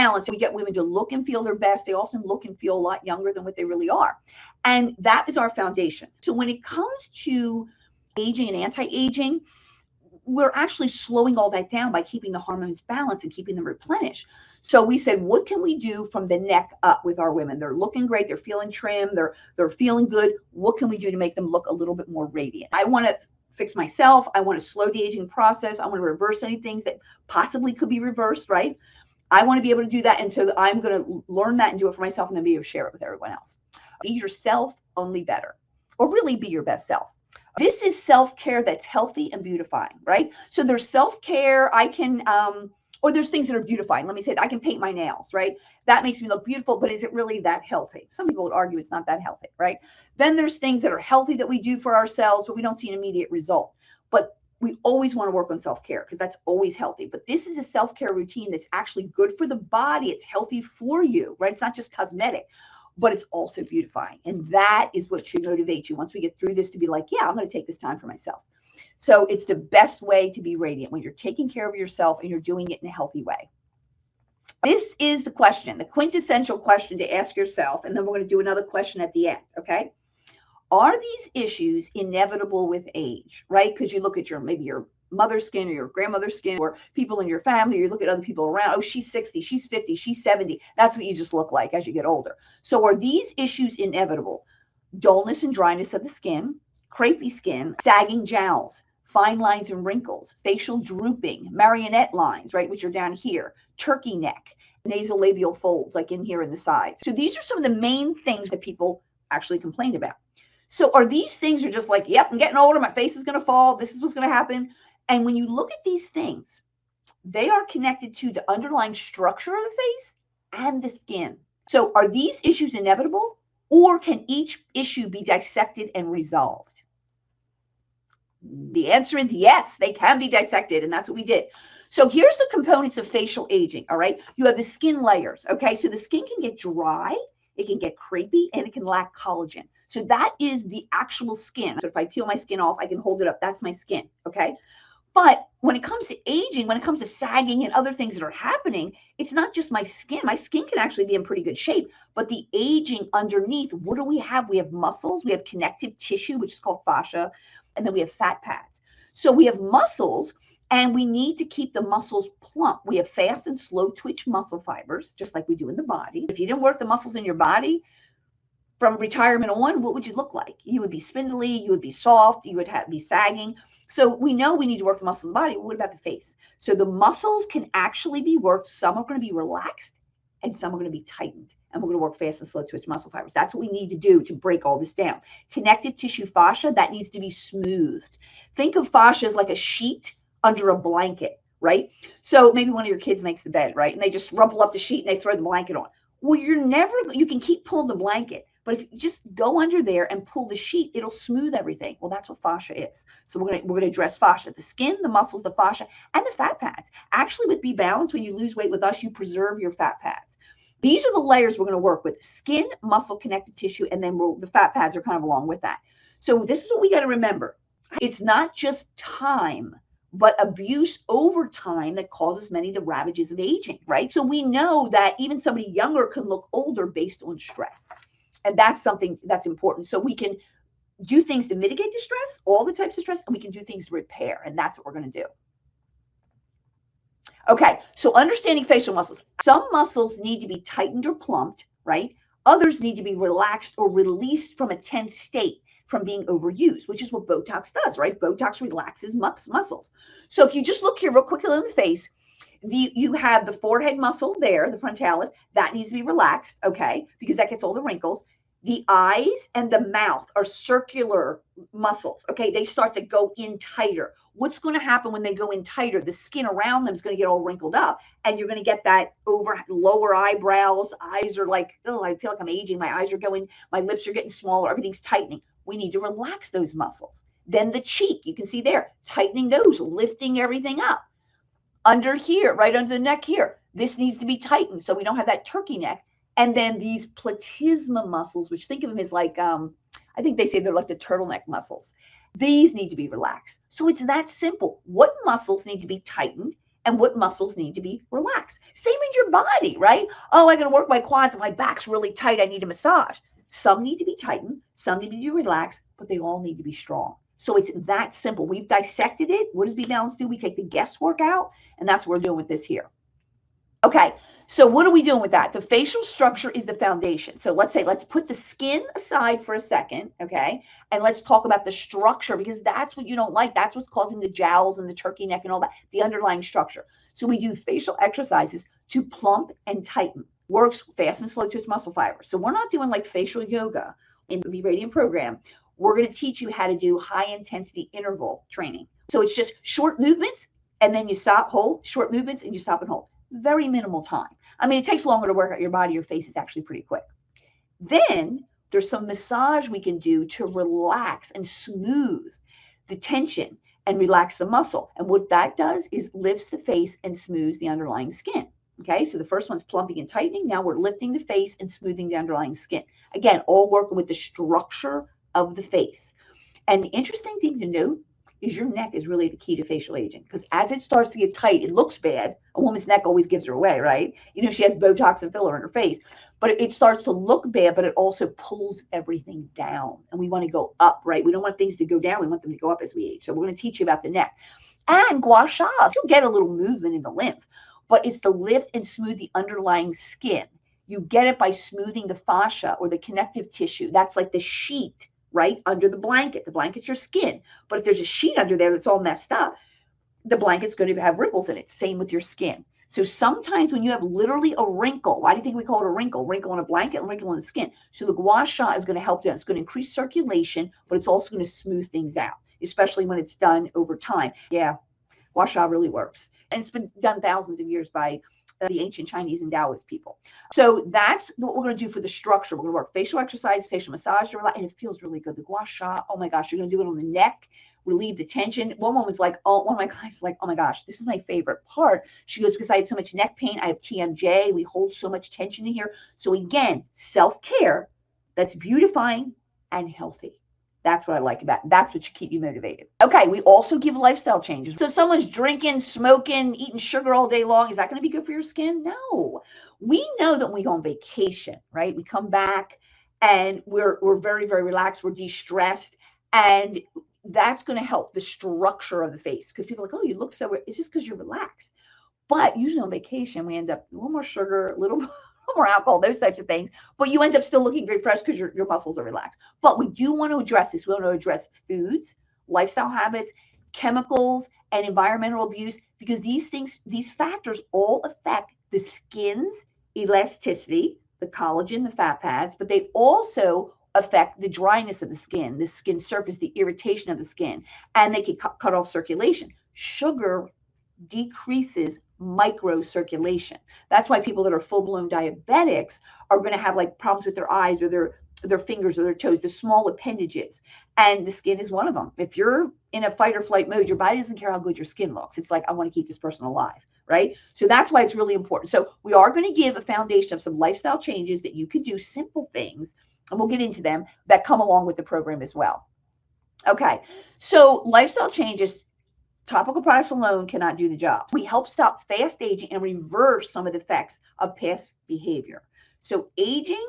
balance. We get women to look and feel their best. They often look and feel a lot younger than what they really are. And that is our foundation. So when it comes to aging and anti-aging, we're actually slowing all that down by keeping the hormones balanced and keeping them replenished. So we said, what can we do from the neck up with our women? They're looking great. They're feeling trim. They're feeling good. What can we do to make them look a little bit more radiant? I want to fix myself. I want to slow the aging process. I want to reverse any things that possibly could be reversed, right? I want to be able to do that. And so I'm going to learn that and do it for myself and then be able to share it with everyone else. Be yourself, only better, or really be your best self. This is self-care that's healthy and beautifying, right? So there's self-care. I can, or there's things that are beautifying. Let me say that I can paint my nails, right? That makes me look beautiful, but is it really that healthy? Some people would argue it's not that healthy, right? Then there's things that are healthy that we do for ourselves, but we don't see an immediate result. But we always want to work on self-care because that's always healthy. But this is a self-care routine that's actually good for the body. It's healthy for you, right? It's not just cosmetic, but it's also beautifying. And that is what should motivate you once we get through this to be like, yeah, I'm going to take this time for myself. So it's the best way to be radiant when you're taking care of yourself and you're doing it in a healthy way. This is the question, the quintessential question to ask yourself. And then we're going to do another question at the end. Okay. Are these issues inevitable with age, right? Because you look at maybe your mother's skin or your grandmother's skin or people in your family, or you look at other people around. Oh, she's 60, she's 50, she's 70. That's what you just look like as you get older. So are these issues inevitable? Dullness and dryness of the skin, crepey skin, sagging jowls, fine lines and wrinkles, facial drooping, marionette lines, right, which are down here, turkey neck, nasolabial folds like in here in the sides. So these are some of the main things that people actually complain about. So are these things are just like, yep, I'm getting older, my face is going to fall, this is what's going to happen. And when you look at these things, they are connected to the underlying structure of the face and the skin. So are these issues inevitable, or can each issue be dissected and resolved? The answer is yes, they can be dissected, and that's what we did. So here's the components of facial aging, all right? You have the skin layers, okay? So the skin can get dry, it can get crepey, and it can lack collagen. So that is the actual skin. So if I peel my skin off, I can hold it up. That's my skin, okay? But when it comes to aging, when it comes to sagging and other things that are happening, it's not just my skin. My skin can actually be in pretty good shape, but the aging underneath, what do we have? We have muscles, we have connective tissue, which is called fascia, and then we have fat pads. So we have muscles, and we need to keep the muscles plump. We have fast and slow twitch muscle fibers, just like we do in the body. If you didn't work the muscles in your body from retirement on, what would you look like? You would be spindly, you would be soft, you would be sagging. So we know we need to work the muscles of the body. What about the face? So the muscles can actually be worked. Some are going to be relaxed and some are going to be tightened. And we're going to work fast and slow twitch muscle fibers. That's what we need to do to break all this down. Connective tissue fascia, that needs to be smoothed. Think of fascia as like a sheet under a blanket, right? So maybe one of your kids makes the bed, right? And they just rumple up the sheet and they throw the blanket on. Well, you can keep pulling the blanket, but if you just go under there and pull the sheet, it'll smooth everything. Well, that's what fascia is. So we're going to address fascia, the skin, the muscles, the fascia, and the fat pads. Actually, with BeBalanced, when you lose weight with us, you preserve your fat pads. These are the layers we're going to work with: skin, muscle, connective tissue, and then the fat pads are kind of along with that. So this is what we got to remember. It's not just time, but abuse over time that causes many of the ravages of aging, right? So we know that even somebody younger can look older based on stress. And that's something that's important. So we can do things to mitigate the stress, all the types of stress, and we can do things to repair. And that's what we're going to do. Okay, so understanding facial muscles. Some muscles need to be tightened or plumped, right? Others need to be relaxed or released from a tense state from being overused, which is what Botox does, right? Botox relaxes muscles. So if you just look here real quickly on the face, you have the forehead muscle there, the frontalis, that needs to be relaxed, okay, because that gets all the wrinkles. The eyes and the mouth are circular muscles, okay? They start to go in tighter. What's going to happen when they go in tighter? The skin around them is going to get all wrinkled up, and you're going to get that lower eyebrows. Eyes are like, oh, I feel like I'm aging. My eyes are going, my lips are getting smaller. Everything's tightening. We need to relax those muscles. Then the cheek, you can see there, tightening those, lifting everything up. Under here, right under the neck here, this needs to be tightened so we don't have that turkey neck. And then these platysma muscles, which think of them as like, I think they say they're like the turtleneck muscles. These need to be relaxed. So it's that simple. What muscles need to be tightened and what muscles need to be relaxed. Same in your body, right? Oh, I got to work my quads and my back's really tight. I need a massage. Some need to be tightened, some need to be relaxed, but they all need to be strong. So it's that simple. We've dissected it. What does BeBalanced do? We take the guesswork out, and that's what we're doing with this here. Okay, so what are we doing with that? The facial structure is the foundation. So let's put the skin aside for a second, okay? And let's talk about the structure, because that's what you don't like. That's what's causing the jowls and the turkey neck and all that, the underlying structure. So we do facial exercises to plump and tighten. Works fast and slow twitch muscle fibers. So we're not doing like facial yoga in the BeRadiant program. We're going to teach you how to do high intensity interval training. So it's just short movements and then you stop, hold, short movements and you stop and hold. Very minimal time. I mean, it takes longer to work out your body. Your face is actually pretty quick. Then there's some massage we can do to relax and smooth the tension and relax the muscle. And what that does is lifts the face and smooths the underlying skin. Okay, so the first one's plumping and tightening. Now we're lifting the face and smoothing the underlying skin. Again, all working with the structure of the face. And the interesting thing to note is your neck is really the key to facial aging, because as it starts to get tight, it looks bad. A woman's neck always gives her away, right? You know, she has Botox and filler in her face, but it starts to look bad, but it also pulls everything down. And we want to go up, right? We don't want things to go down. We want them to go up as we age. So we're going to teach you about the neck. And gua sha, you'll get a little movement in the lymph, but it's to lift and smooth the underlying skin. You get it by smoothing the fascia or the connective tissue. That's like the sheet right under the blanket. The blanket's your skin. But if there's a sheet under there that's all messed up, the blanket's going to have ripples in it. Same with your skin. So sometimes when you have literally a wrinkle, why do you think we call it a wrinkle? Wrinkle on a blanket, wrinkle on the skin. So the gua sha is going to help you. It's going to increase circulation, but it's also going to smooth things out, especially when it's done over time. Yeah, gua sha really works. And it's been done thousands of years by the ancient Chinese and Taoist people. So that's what we're going to do for the structure. We're going to work facial exercise, facial massage, and it feels really good. The gua sha, oh my gosh, you're going to do it on the neck, relieve the tension. One woman's like, oh, one of my clients is like, oh my gosh, this is my favorite part. She goes, because I had so much neck pain. I have TMJ. We hold so much tension in here. So again, self-care that's beautifying and healthy. That's what I like about it. That's what should keep you motivated. Okay, we also give lifestyle changes. So someone's drinking, smoking, eating sugar all day long. Is that going to be good for your skin? No. We know that when we go on vacation, right? We come back and we're very, very relaxed. We're de-stressed. And that's going to help the structure of the face. Because people are like, oh, you look so, it's just because you're relaxed. But usually on vacation, we end up a little more sugar, a little more alcohol, those types of things, but you end up still looking very fresh because your muscles are relaxed. But we do want to address this. We want to address foods, lifestyle habits, chemicals, and environmental abuse, because these things, these factors all affect the skin's elasticity, the collagen, the fat pads, but they also affect the dryness of the skin surface, the irritation of the skin, and they can cut off circulation. Sugar decreases microcirculation. That's why people that are full-blown diabetics are going to have like problems with their eyes or their fingers or their toes, the small appendages. And the skin is one of them. If you're in a fight or flight mode, your body doesn't care how good your skin looks. It's like, I want to keep this person alive, right? So that's why it's really important. So we are going to give a foundation of some lifestyle changes that you can do, simple things, and we'll get into them, that come along with the program as well. Okay, so lifestyle changes, topical products alone cannot do the job. We help stop fast aging and reverse some of the effects of past behavior. So aging,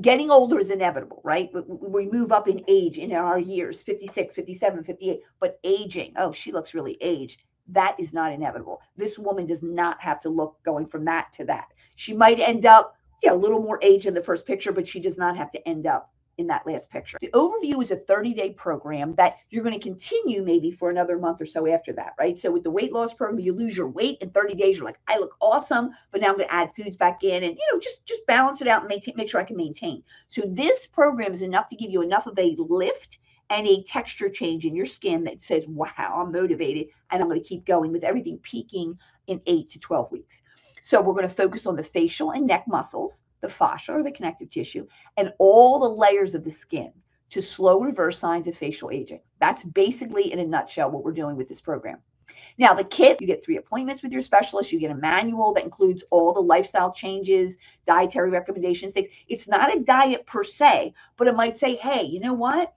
getting older is inevitable, right? We move up in age in our years, 56, 57, 58, but aging, oh, she looks really aged. That is not inevitable. This woman does not have to look going from that to that. She might end up, a little more age in the first picture, but she does not have to end up in that last picture. The overview is a 30-day program that you're going to continue maybe for another month or so after that, right? So with the weight loss program, you lose your weight in 30 days. You're like, I look awesome, but now I'm going to add foods back in and, just balance it out and make sure I can maintain. So this program is enough to give you enough of a lift and a texture change in your skin that says, wow, I'm motivated and I'm going to keep going, with everything peaking in 8 to 12 weeks. So we're going to focus on the facial and neck muscles, the fascia or the connective tissue, and all the layers of the skin to slow reverse signs of facial aging. That's basically, in a nutshell, what we're doing with this program. Now, the kit, you get 3 appointments with your specialist. You get a manual that includes all the lifestyle changes, dietary recommendations, things. It's not a diet per se, but it might say, hey, you know what?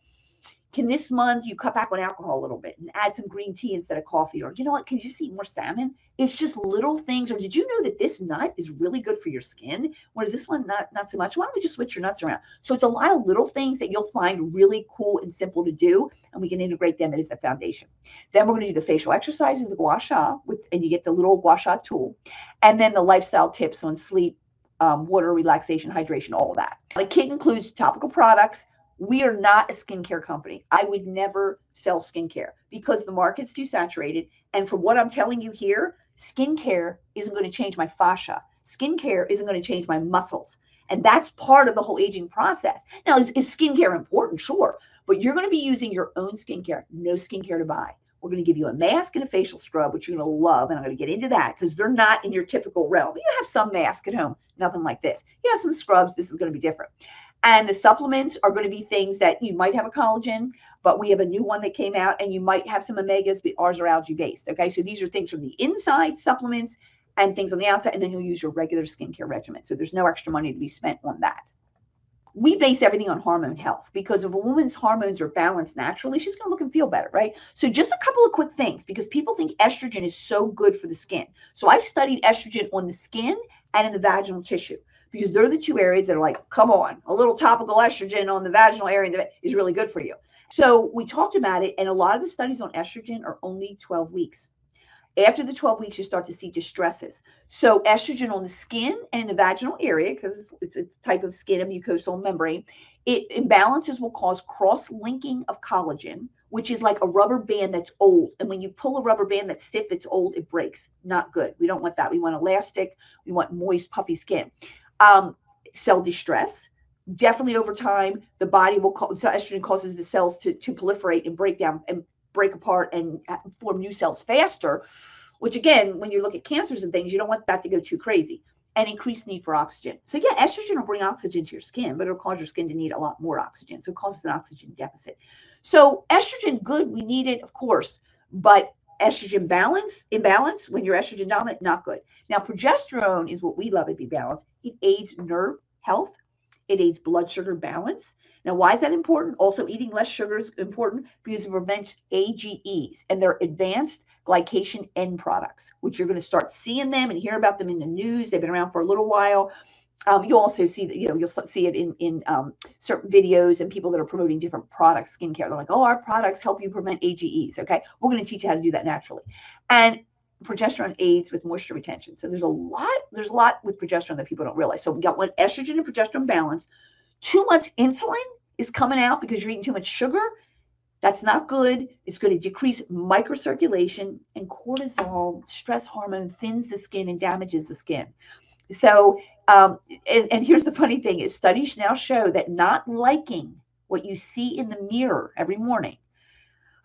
Can this month you cut back on alcohol a little bit and add some green tea instead of coffee? Or you know what, can you just eat more salmon? It's just little things. Or did you know that this nut is really good for your skin, whereas this one not so much? Why don't we just switch your nuts around? So it's a lot of little things that you'll find really cool and simple to do, and we can integrate them as a foundation. Then we're going to do the facial exercises, the gua sha, and you get the little gua sha tool, and then the lifestyle tips on sleep, water, relaxation, hydration, all of that. The kit includes topical products. We are not a skincare company. I would never sell skincare because the market's too saturated. And from what I'm telling you here, skincare isn't going to change my fascia. Skincare isn't going to change my muscles. And that's part of the whole aging process. Now, is skincare important? Sure. But you're going to be using your own skincare, no skincare to buy. We're going to give you a mask and a facial scrub, which you're going to love. And I'm going to get into that because they're not in your typical realm. You have some mask at home, nothing like this. You have some scrubs. This is going to be different. And the supplements are going to be things that you might have a collagen, but we have a new one that came out, and you might have some omegas, but ours are algae based. Okay. So these are things from the inside, supplements, and things on the outside. And then you'll use your regular skincare regimen. So there's no extra money to be spent on that. We base everything on hormone health because if a woman's hormones are balanced naturally, she's going to look and feel better, right? So just a couple of quick things because people think estrogen is so good for the skin. So I studied estrogen on the skin and in the vaginal tissue because they're the two areas that are like, come on, a little topical estrogen on the vaginal area is really good for you. So we talked about it, and a lot of the studies on estrogen are only 12 weeks. After the 12 weeks, you start to see distresses. So estrogen on the skin and in the vaginal area, because it's a type of skin, a mucosal membrane, imbalances will cause cross-linking of collagen, which is like a rubber band that's old. And when you pull a rubber band that's stiff, that's old, it breaks. Not good. We don't want that. We want elastic. We want moist, puffy skin. Cell distress. Definitely over time, the body will so estrogen causes the cells to proliferate and break down and break apart and form new cells faster, which again, when you look at cancers and things, you don't want that to go too crazy. And increased need for oxygen. So yeah, estrogen will bring oxygen to your skin, but it'll cause your skin to need a lot more oxygen. So it causes an oxygen deficit. So estrogen, good, we need it, of course, but estrogen imbalance, when you're estrogen dominant, not good. Now, progesterone is what we love at BeBalanced. It aids nerve health. It aids blood sugar balance. Now, why is that important? Also, eating less sugar is important because it prevents AGEs, and they're advanced glycation end products, which you're going to start seeing them and hear about them in the news. They've been around for a little while. You'll also see that, you'll see it in certain videos and people that are promoting different products, skincare. They're like, oh, our products help you prevent AGEs. Okay, we're going to teach you how to do that naturally. And progesterone aids with moisture retention. So there's a lot with progesterone that people don't realize. So we got one, estrogen and progesterone balance. Too much insulin is coming out because you're eating too much sugar. That's not good. It's going to decrease microcirculation, and cortisol, stress hormone, thins the skin and damages the skin. So, and here's the funny thing is studies now show that not liking what you see in the mirror every morning.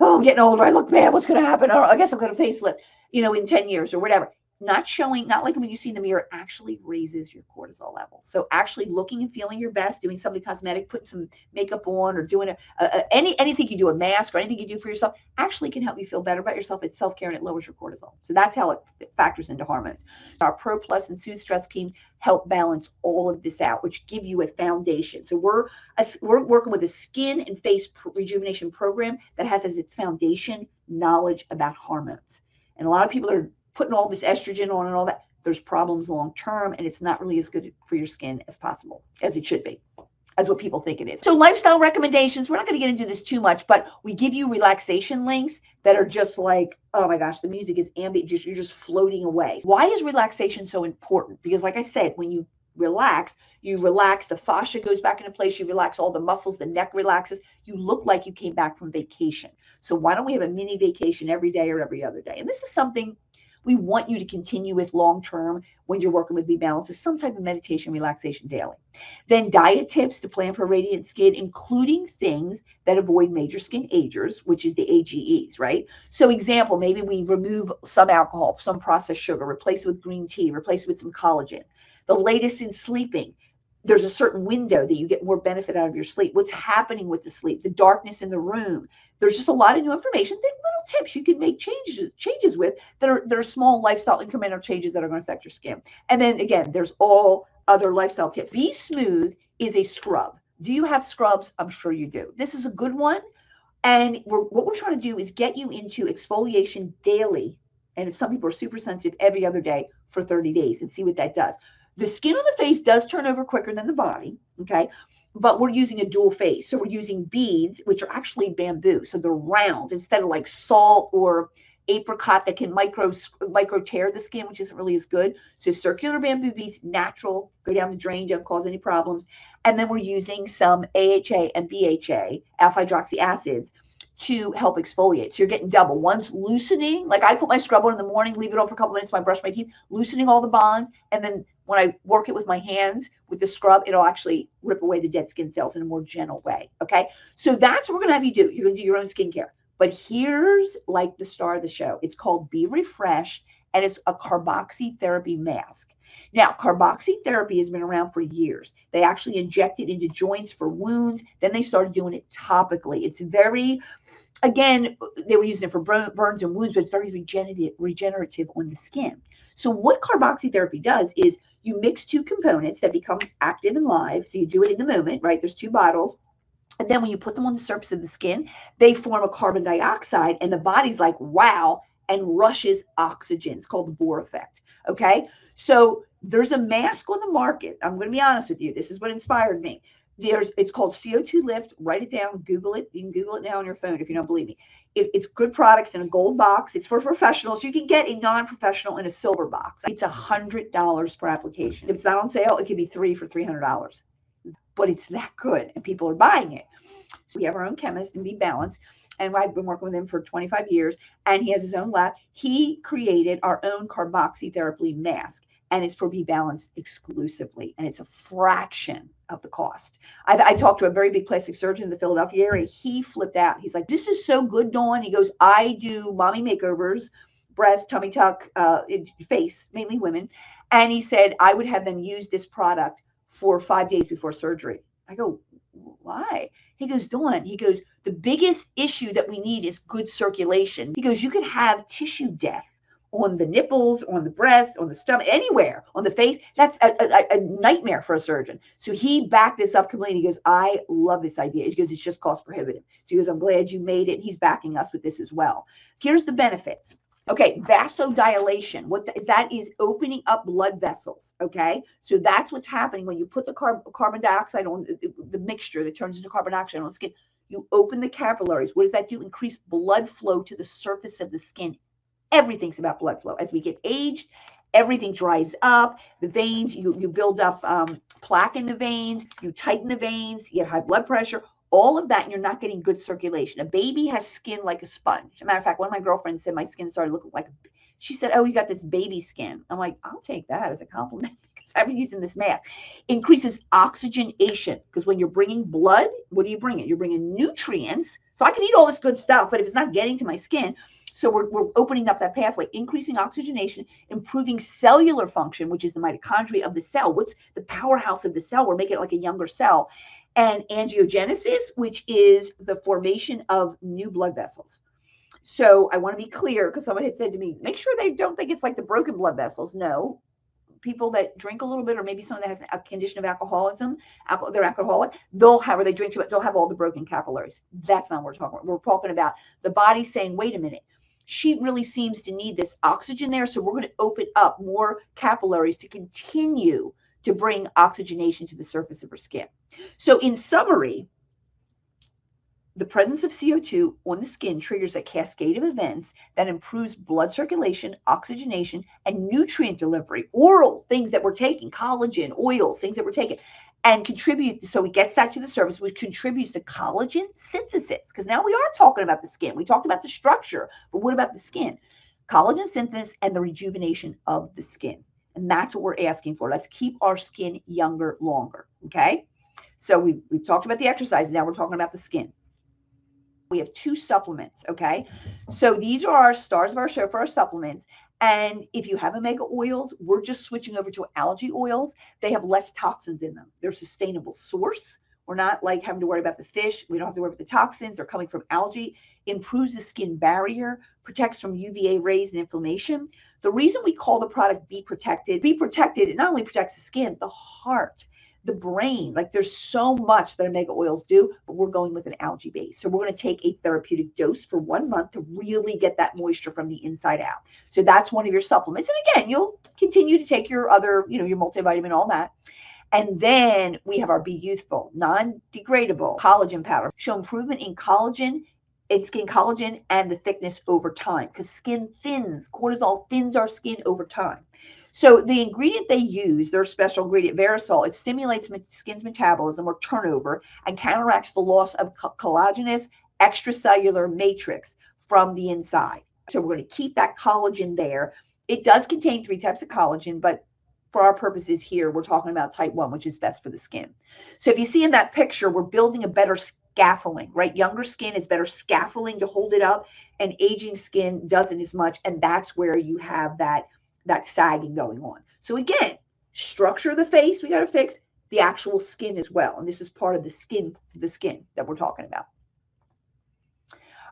Oh, I'm getting older. I look bad. What's going to happen? Oh, I guess I'm going to facelift, in 10 years or whatever. Not liking when you see in the mirror actually raises your cortisol level. So actually looking and feeling your best, doing something cosmetic, putting some makeup on, or doing anything you do, a mask or anything you do for yourself, actually can help you feel better about yourself. It's self-care and it lowers your cortisol. So that's how it factors into hormones. Our Pro Plus and Soothe Stress creams help balance all of this out, which give you a foundation. So we're working with a skin and face rejuvenation program that has as its foundation knowledge about hormones. And a lot of people are putting all this estrogen on and all that, there's problems long term, and it's not really as good for your skin as possible, as it should be, as what people think it is. So lifestyle recommendations, we're not going to get into this too much, but we give you relaxation links that are just like, oh my gosh, the music is ambient, you're just floating away. Why is relaxation so important? Because like I said, when you relax, the fascia goes back into place, you relax all the muscles, the neck relaxes, you look like you came back from vacation. So why don't we have a mini vacation every day or every other day? And this is something we want you to continue with long-term when you're working with BeBalanced, is some type of meditation, relaxation daily. Then diet tips to plan for radiant skin, including things that avoid major skin agers, which is the AGEs, right? So example, maybe we remove some alcohol, some processed sugar, replace it with green tea, replace it with some collagen. The latest in sleeping, there's a certain window that you get more benefit out of your sleep. What's happening with the sleep, the darkness in the room. There's just a lot of new information. There are little tips you can make changes with that are small lifestyle incremental changes that are going to affect your skin. And then again, there's all other lifestyle tips. Be Smooth is a scrub. Do you have scrubs? I'm sure you do. This is a good one. And what we're trying to do is get you into exfoliation daily. And if some people are super sensitive, every other day for 30 days and see what that does. The skin on the face does turn over quicker than the body, okay? But we're using a dual phase. So we're using beads, which are actually bamboo. So they're round instead of like salt or apricot that can micro tear the skin, which isn't really as good. So circular bamboo beads, natural, go down the drain, don't cause any problems. And then we're using some AHA and BHA, alpha hydroxy acids, to help exfoliate. So you're getting double. One's loosening, like I put my scrub on in the morning, leave it on for a couple minutes, when I brush my teeth, loosening all the bonds. And then when I work it with my hands with the scrub, it'll actually rip away the dead skin cells in a more gentle way. Okay. So that's what we're going to have you do. You're going to do your own skincare. But here's like the star of the show. It's called Be Refreshed, and it's a carboxy therapy mask. Now, carboxy therapy has been around for years. They actually inject it into joints for wounds. Then they started doing it topically. It's very, again, they were using it for burns and wounds, but it's very regenerative on the skin. So what carboxy therapy does is you mix two components that become active and live. So you do it in the moment, right? There's two bottles. And then when you put them on the surface of the skin, they form a carbon dioxide, and the body's like, wow, and rushes oxygen. It's called the Bohr effect. Okay. So there's a mask on the market. I'm going to be honest with you. This is what inspired me. It's called CO2 Lift. Write it down. Google it. You can Google it now on your phone if you don't believe me. It's good products in a gold box. It's for professionals. You can get a non-professional in a silver box. It's $100 per application. If it's not on sale, it could be 3 for $300. But it's that good, and people are buying it. So we have our own chemist in BeBalanced, and I've been working with him for 25 years, and he has his own lab. He created our own carboxy therapy mask, and it's for BeBalanced exclusively, and it's a fraction of the cost. I talked to a very big plastic surgeon in the Philadelphia area. He flipped out. He's like, this is so good, Dawn. He goes, I do mommy makeovers, breast, tummy tuck, face, mainly women. And he said, I would have them use this product for 5 days before surgery. I go, why? He goes, Dawn, he goes, the biggest issue that we need is good circulation. He goes, you could have tissue death on the nipples, on the breast, on the stomach, anywhere, on the face. That's a nightmare for a surgeon. So he backed this up completely. He goes, I love this idea. He goes, it's just cost prohibitive. So he goes, I'm glad you made it. And he's backing us with this as well. Here's the benefits. Okay, vasodilation. That is opening up blood vessels. Okay, so that's what's happening when you put the carbon dioxide on the mixture that turns into carbon dioxide on the skin. You open the capillaries. What does that do? Increase blood flow to the surface of the skin. Everything's about blood flow. As we get aged, everything dries up. The veins, you build up plaque in the veins. You tighten the veins. You get high blood pressure. All of that, and you're not getting good circulation. A baby has skin like a sponge. As a matter of fact, one of my girlfriends said my skin started looking like, she said, oh, you got this baby skin. I'm like, I'll take that as a compliment because I've been using this mask. Increases oxygenation, because when you're bringing blood, what are you bringing? You're bringing nutrients. So I can eat all this good stuff, but if it's not getting to my skin, so we're opening up that pathway, increasing oxygenation, improving cellular function, which is the mitochondria of the cell. What's the powerhouse of the cell? We're making it like a younger cell. And angiogenesis, which is the formation of new blood vessels. So I want to be clear, because someone had said to me, make sure they don't think it's like the broken blood vessels. No, people that drink a little bit, or maybe someone that has a condition of alcoholism, they're alcoholic, they'll have, or they drink too much, they'll have all the broken capillaries. That's not what we're talking about. We're talking about the body saying, wait a minute, she really seems to need this oxygen there. So we're going to open up more capillaries to continue to bring oxygenation to the surface of her skin. So in summary, the presence of CO2 on the skin triggers a cascade of events that improves blood circulation, oxygenation, and nutrient delivery, oral things that we're taking, collagen, oils, things that we're taking, and contribute. So it gets that to the surface, which contributes to collagen synthesis. Because now we are talking about the skin. We talked about the structure, but what about the skin? Collagen synthesis and the rejuvenation of the skin. And that's what we're asking for. Let's keep our skin younger longer, okay? So we've talked about the exercise. Now we're talking about the skin. We have 2 supplements, okay? So these are our stars of our show for our supplements. And if you have omega oils, we're just switching over to algae oils. They have less toxins in them. They're a sustainable source. We're not like having to worry about the fish. We don't have to worry about the toxins. They're coming from algae. Improves the skin barrier, protects from UVA rays and inflammation. The reason we call the product Be Protected, it not only protects the skin, the heart. the brain. Like there's so much that omega oils do, but we're going with an algae base. So we're going to take a therapeutic dose for 1 month to really get that moisture from the inside out. So that's one of your supplements. And again, you'll continue to take your other, your multivitamin, all that. And then we have our Be Youthful, non-degradable collagen powder. Show improvement in collagen, in skin collagen, and the thickness over time, because skin thins. Cortisol thins our skin over time. So the ingredient they use, their special ingredient, Verisol, it stimulates skin's metabolism or turnover and counteracts the loss of collagenous extracellular matrix from the inside. So we're going to keep that collagen there. It does contain 3 types of collagen, but for our purposes here, we're talking about type 1, which is best for the skin. So if you see in that picture, we're building a better scaffolding, right? Younger skin is better scaffolding to hold it up, and aging skin doesn't as much. And that's where you have that sagging going on. So again, structure of the face, we got to fix the actual skin as well. And this is part of the skin that we're talking about.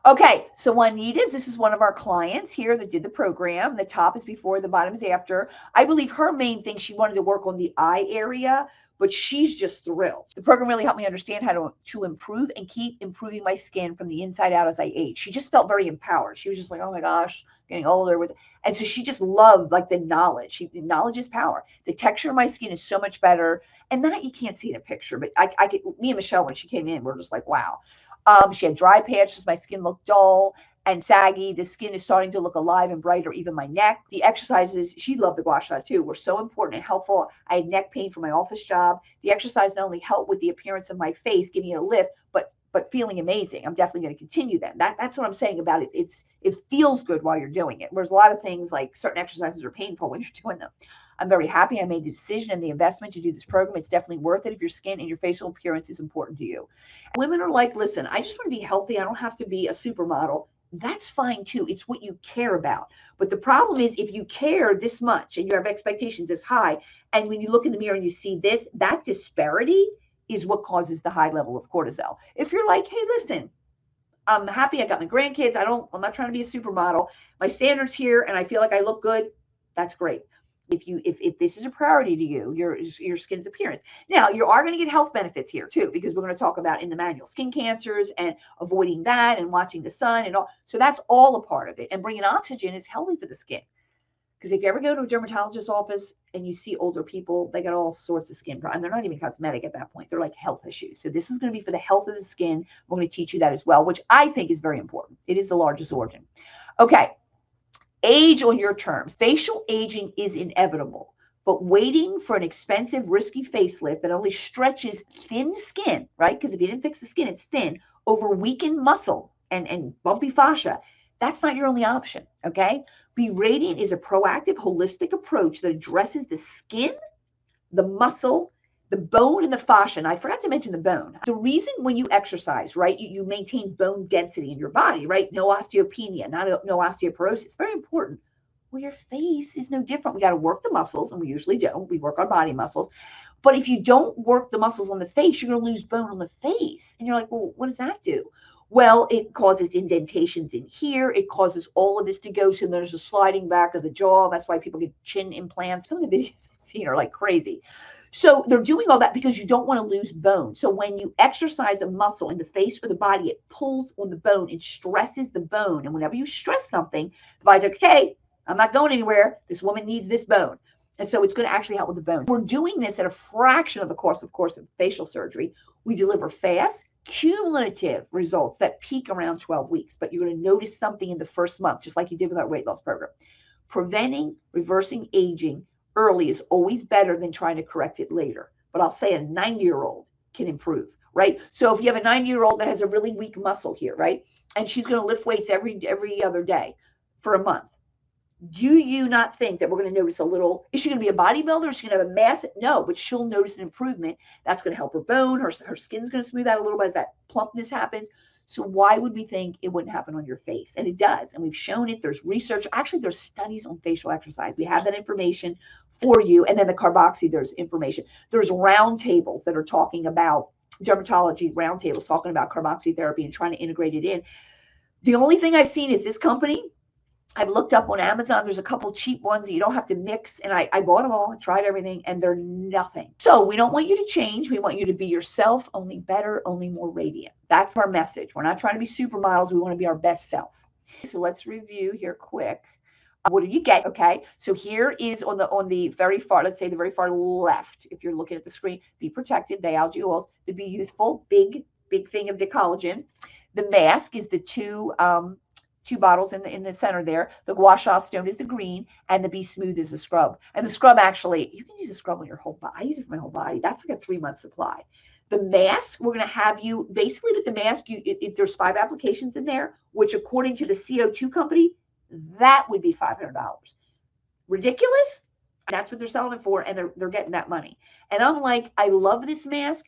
Okay, so Juanita's, this is one of our clients here that did the program. The top is before, the bottom is after. I believe her main thing, she wanted to work on the eye area, but she's just thrilled. The program really helped me understand how to improve and keep improving my skin from the inside out as I age. She just felt very empowered. She was just like, oh my gosh, getting older. And so she just loved like the knowledge. Knowledge is power. The texture of my skin is so much better. And that you can't see in a picture, but me and Michelle, when she came in, we're just like, wow. She had dry patches. My skin looked dull and saggy. The skin is starting to look alive and brighter, even my neck. The exercises, she loved the gua sha too, were so important and helpful. I had neck pain from my office job. The exercise not only helped with the appearance of my face, giving it a lift, but feeling amazing. I'm definitely going to continue them. That's what I'm saying about it. It feels good while you're doing it. Whereas a lot of things like certain exercises are painful when you're doing them. I'm very happy I made the decision and the investment to do this program. It's definitely worth it if your skin and your facial appearance is important to you. Women are like, listen, I just want to be healthy. I don't have to be a supermodel. That's fine too. It's what you care about. But the problem is if you care this much and you have expectations this high, and when you look in the mirror and you see this, that disparity is what causes the high level of cortisol. If you're like, hey, listen, I'm happy I got my grandkids. I'm not trying to be a supermodel. My standards here and I feel like I look good. That's great. If this is a priority to you, your skin's appearance. Now, you are going to get health benefits here too, because we're going to talk about in the manual skin cancers and avoiding that and watching the sun and all. So that's all a part of it. And bringing oxygen is healthy for the skin. Because if you ever go to a dermatologist's office and you see older people, they got all sorts of skin problems. And they're not even cosmetic at that point. They're like health issues. So this is going to be for the health of the skin. We're going to teach you that as well, which I think is very important. It is the largest organ. Okay. Age on your terms. Facial aging is inevitable, but waiting for an expensive, risky facelift that only stretches thin skin, right? Because if you didn't fix the skin, it's thin, over weakened muscle and bumpy fascia, that's not your only option, okay? BeRadiant is a proactive, holistic approach that addresses the skin, the muscle, the bone, and the fascia. And I forgot to mention the bone. The reason when you exercise, right, you maintain bone density in your body, right? No osteopenia, no osteoporosis. Very important. Well, your face is no different. We got to work the muscles, and we usually don't. We work our body muscles. But if you don't work the muscles on the face, you're going to lose bone on the face. And you're like, well, what does that do? Well, it causes indentations in here. It causes all of this to go. So there's a sliding back of the jaw. That's why people get chin implants. Some of the videos I've seen are like crazy. So they're doing all that because you don't want to lose bone. So when you exercise a muscle in the face or the body, it pulls on the bone and stresses the bone. And whenever you stress something, the body's like, okay, I'm not going anywhere. This woman needs this bone. And so it's going to actually help with the bones. We're doing this at a fraction of the cost, of facial surgery. We deliver fast, cumulative results that peak around 12 weeks. But you're going to notice something in the first month, just like you did with our weight loss program. Preventing, reversing aging early is always better than trying to correct it later. But I'll say a 90-year-old can improve, right? So if you have a 90-year-old that has a really weak muscle here, right? And she's going to lift weights every other day for a month. Do you not think that we're going to notice a little, is she going to be a bodybuilder? Is she going to have a mass? No, but she'll notice an improvement. That's going to help her bone. Her skin's going to smooth out a little bit as that plumpness happens. So why would we think it wouldn't happen on your face? And it does. And we've shown it. There's research. Actually, there's studies on facial exercise. We have that information for you. And then the carboxy, there's information. There's round tables that are talking about dermatology, round tables talking about carboxy therapy and trying to integrate it in. The only thing I've seen is this company I've looked up on Amazon. There's a couple cheap ones that you don't have to mix. And I bought them all, tried everything, and they're nothing. So we don't want you to change. We want you to be yourself, only better, only more radiant. That's our message. We're not trying to be supermodels. We want to be our best self. So let's review here quick. What did you get? Okay. So here is on the very far, let's say the very far left, if you're looking at the screen, Be Protected, the algae oils, the Be Youthful, big thing of the collagen. The mask is the two bottles in the center there. The Gua Sha Stone is the green, and the Be Smooth is the scrub. And the scrub, actually, you can use a scrub on your whole body. I use it for my whole body. That's like a 3-month supply. The mask, we're going to have you, basically with the mask, there's 5 applications in there, which according to the CO2 company, that would be $500. Ridiculous? That's what they're selling it for, and they're getting that money. And I'm like, I love this mask,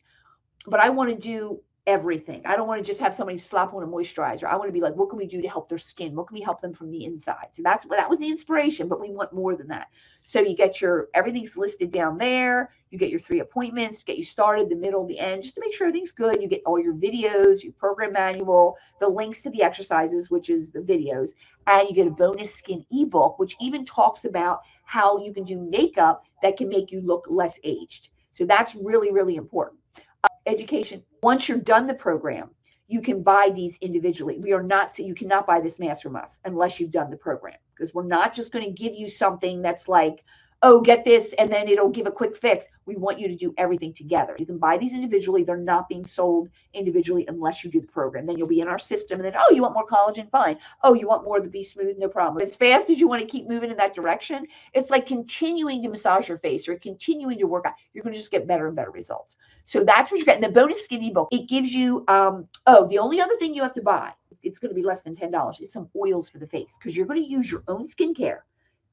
but I want to do everything. I don't want to just have somebody slap on a moisturizer. I want to be like, what can we do to help their skin? What can we help them from the inside? So that was the inspiration, but we want more than that. So you get everything's listed down there. You get your 3 appointments, get you started, the middle, the end, just to make sure everything's good. You get all your videos, your program manual, the links to the exercises, which is the videos, and you get a bonus skin ebook, which even talks about how you can do makeup that can make you look less aged. So that's really, really important. Education. Once you're done the program, you can buy these individually. You cannot buy this mask from us unless you've done the program, because we're not just going to give you something that's like, oh, get this, and then it'll give a quick fix. We want you to do everything together. You can buy these individually. They're not being sold individually unless you do the program. Then you'll be in our system, and then, oh, you want more collagen? Fine. Oh, you want more of the Be Smooth? No problem. As fast as you want to keep moving in that direction, it's like continuing to massage your face or continuing to work out. You're going to just get better and better results. So that's what you're getting. The bonus skin ebook, it gives you, the only other thing you have to buy, it's going to be less than $10, is some oils for the face, because you're going to use your own skincare,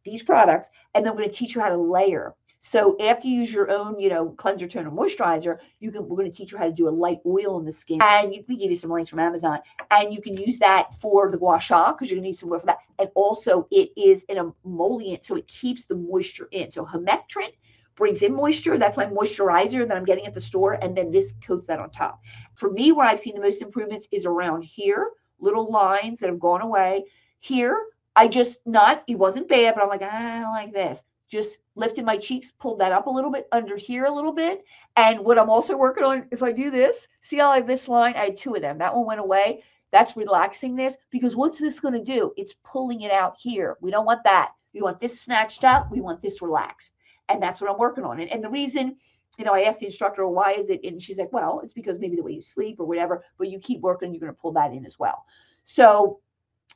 these products, and then we're going to teach you how to layer. So after you use your own, cleanser, toner, moisturizer, we're going to teach you how to do a light oil in the skin. And we give you some links from Amazon, and you can use that for the Gua Sha, because you're going to need some more for that. And also it is an emollient, so it keeps the moisture in. So Humectant brings in moisture. That's my moisturizer that I'm getting at the store. And then this coats that on top. For me, where I've seen the most improvements is around here, little lines that have gone away. Here, it wasn't bad, but I'm like, I don't like this. Just lifted my cheeks, pulled that up a little bit, under here a little bit. And what I'm also working on, if I do this, see how I have this line? I had 2 of them. That one went away. That's relaxing this, because what's this going to do? It's pulling it out here. We don't want that. We want this snatched up. We want this relaxed. And that's what I'm working on. And the reason, I asked the instructor, why is it? And she's like, well, it's because maybe the way you sleep or whatever, but you keep working, you're going to pull that in as well. So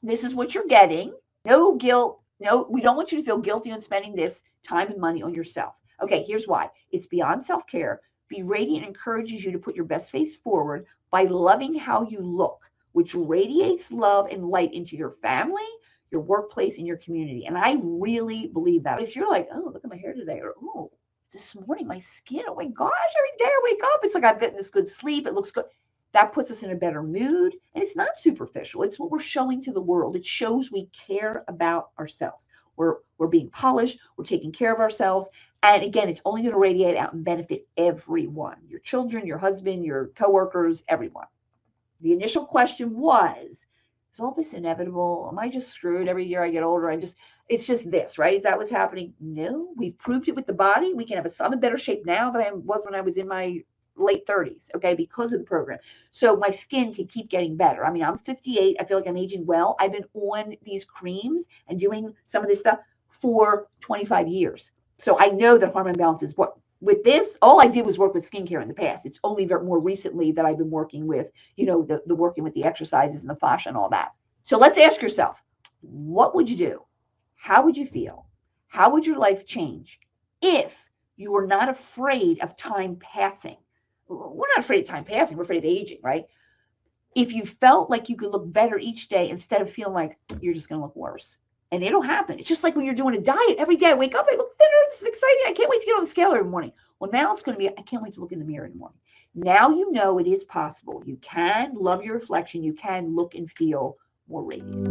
this is what you're getting. No guilt. No, we don't want you to feel guilty on spending this time and money on yourself. Okay, here's why. It's beyond self-care. BeRadiant encourages you to put your best face forward by loving how you look, which radiates love and light into your family, your workplace, and your community. And I really believe that. If you're like, oh, look at my hair today, or oh, this morning my skin, oh my gosh, every day I wake up, it's like I've gotten this good sleep, it looks good. That puts us in a better mood, and it's not superficial. It's what we're showing to the world. It shows we care about ourselves. We're being polished. We're taking care of ourselves. And again, it's only going to radiate out and benefit everyone, your children, your husband, your coworkers, everyone. The initial question was, is all this inevitable? Am I just screwed every year I get older? It's just this, right? Is that what's happening? No, we've proved it with the body. We can I'm in better shape now than I was when I was in my late 30s, okay, because of the program. So my skin can keep getting better. I mean, I'm 58. I feel like I'm aging well. I've been on these creams and doing some of this stuff for 25 years. So I know that hormone balance is what. With this, all I did was work with skincare in the past. It's only more recently that I've been working with, the working with the exercises and the fascia and all that. So let's ask yourself, what would you do? How would you feel? How would your life change if you were not afraid of time passing? We're not afraid of time passing. We're afraid of aging, right? If you felt like you could look better each day instead of feeling like you're just going to look worse. And it'll happen. It's just like when you're doing a diet. Every day I wake up, I look thinner. This is exciting. I can't wait to get on the scale every morning. Well, now it's going to be, I can't wait to look in the mirror in the morning. Now you know it is possible. You can love your reflection. You can look and feel more radiant.